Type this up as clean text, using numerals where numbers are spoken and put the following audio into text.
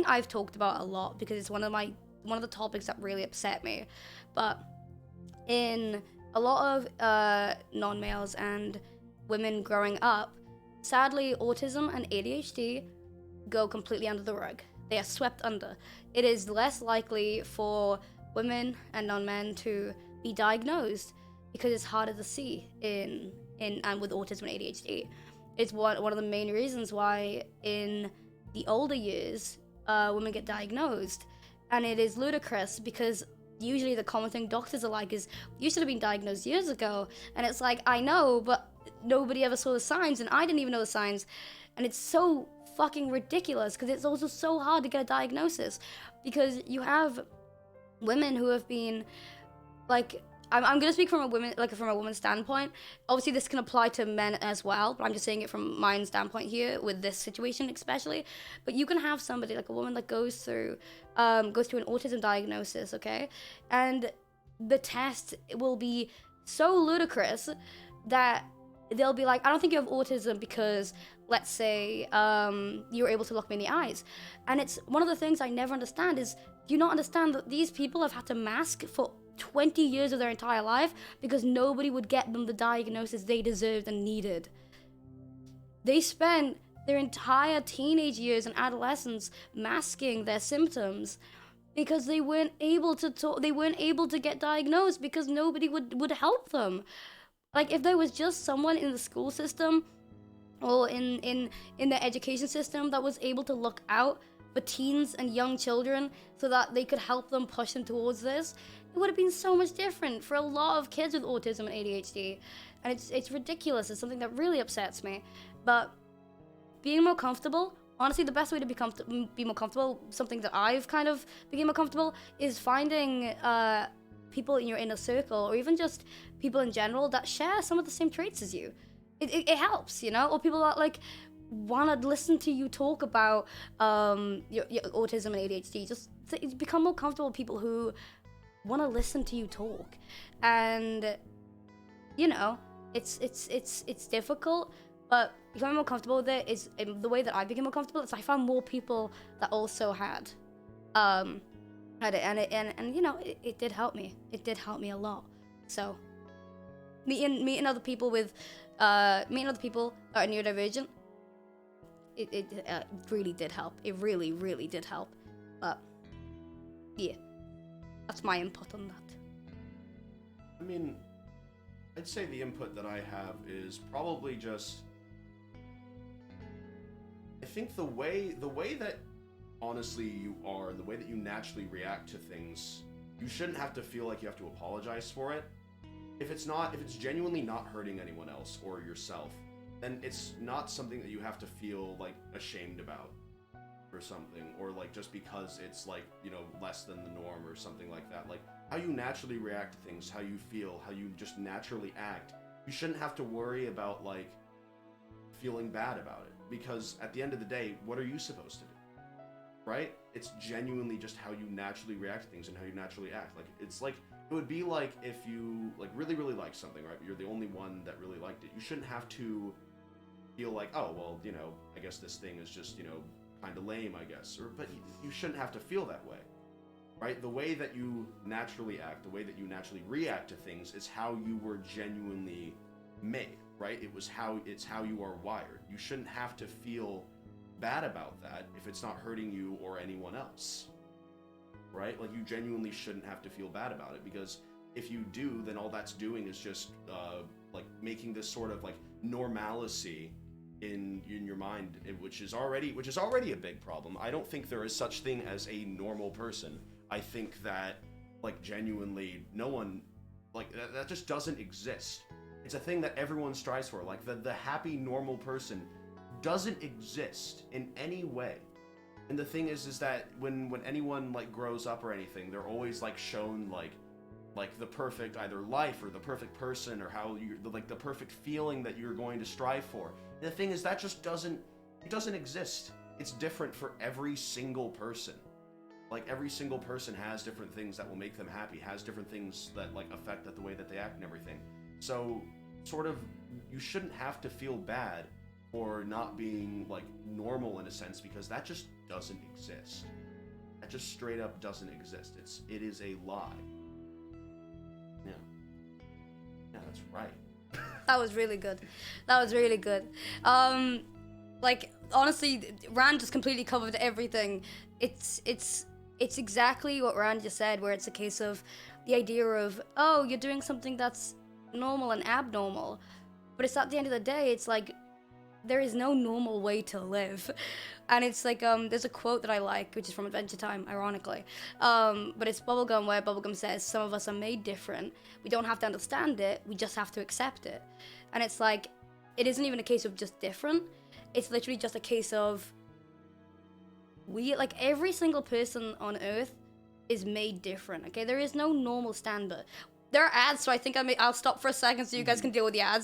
something I've talked about a lot because it's one of the topics that really upset me. But in a lot of non-males and women growing up, sadly, autism and ADHD go completely under the rug. They are swept under. It is less likely for women and non-men to be diagnosed because it's harder to see in and with autism and ADHD. It's one of the main reasons why in the older years women get diagnosed, and it is ludicrous because usually the common thing doctors are like is, you should have been diagnosed years ago, and it's like, I know, but nobody ever saw the signs, and I didn't even know the signs. And it's so fucking ridiculous because it's also so hard to get a diagnosis because you have women who have been like, I'm gonna speak from a woman's standpoint. Obviously, this can apply to men as well, but I'm just saying it from my own standpoint here with this situation especially. But you can have somebody like a woman that goes through an autism diagnosis, okay, and the test will be so ludicrous that they'll be like, I don't think you have autism because, let's say, you were able to look me in the eyes. And it's one of the things I never understand is, do you not understand that these people have had to mask for 20 years of their entire life because nobody would get them the diagnosis they deserved and needed? They spent their entire teenage years and adolescence masking their symptoms because they weren't able to talk, they weren't able to get diagnosed because nobody would help them. Like, if there was just someone in the school system or in the education system that was able to look out for teens and young children so that they could help them push them towards this, it would have been so much different for a lot of kids with autism and ADHD. And it's ridiculous. It's something that really upsets me. But being more comfortable, honestly, the best way to be more comfortable, something that I've kind of become more comfortable, is finding people in your inner circle, or even just people in general that share some of the same traits as you. It helps, you know, or people that like want to listen to you talk about your autism and ADHD. Just become more comfortable with people who want to listen to you talk. And you know, it's difficult, but becoming more comfortable with it is the way that I became more comfortable. Is I found more people that also had it, and you know, it did help me. It did help me a lot. So meeting other people with meeting other people that are neurodivergent, it really did help. It really did help. But yeah, that's my input on that. I mean, I'd say the input that I have is probably just, I think the way that honestly you are, the way that you naturally react to things, you shouldn't have to feel like you have to apologize for it. If it's genuinely not hurting anyone else or yourself, then it's not something that you have to feel like ashamed about or something, or like just because it's like, you know, less than the norm or something like that. Like, how you naturally react to things, how you feel, how you just naturally act, you shouldn't have to worry about like feeling bad about it, because at the end of the day, what are you supposed to do? Right? It's genuinely just how you naturally react to things and how you naturally act. Like, it's like, it would be like if you like really like something, right, but you're the only one that really liked it. You shouldn't have to feel like, oh well, you know, I guess this thing is just, you know, kind of lame, I guess. But you shouldn't have to feel that way, right? The way that you naturally act, the way that you naturally react to things is how you were genuinely made, right? It's how you are wired. You shouldn't have to feel bad about that if it's not hurting you or anyone else, right? Like, you genuinely shouldn't have to feel bad about it, because if you do, then all that's doing is just like making this sort of like normalcy in your mind, which is already a big problem. I don't think there is such thing as a normal person. I think that, like, genuinely no one, like, that just doesn't exist. It's a thing that everyone strives for. Like, the happy normal person doesn't exist in any way. And the thing is that when anyone like grows up or anything, they're always like shown like the perfect either life or the perfect person, or how you like the perfect feeling that you're going to strive for. And the thing is, that just doesn't exist. It's different for every single person. Like, every single person has different things that will make them happy, has different things that like affect the way that they act and everything. So sort of, you shouldn't have to feel bad or not being like normal in a sense, because that just doesn't exist. That just straight up doesn't exist. It is a lie. Yeah. Yeah, that's right. That was really good. That was really good. Like, honestly, Rand just completely covered everything. It's exactly what Rand just said, where it's a case of the idea of, oh, you're doing something that's normal and abnormal. But it's at the end of the day, it's like, there is no normal way to live. And it's like, there's a quote that I like, which is from Adventure Time, ironically. But it's Bubblegum, where Bubblegum says, some of us are made different. We don't have to understand it, we just have to accept it. And it's like, it isn't even a case of just different. It's literally just a case of, like, every single person on Earth is made different, okay? There is no normal standard. There are ads, so I think I'll stop for a second so you guys can deal with the ads.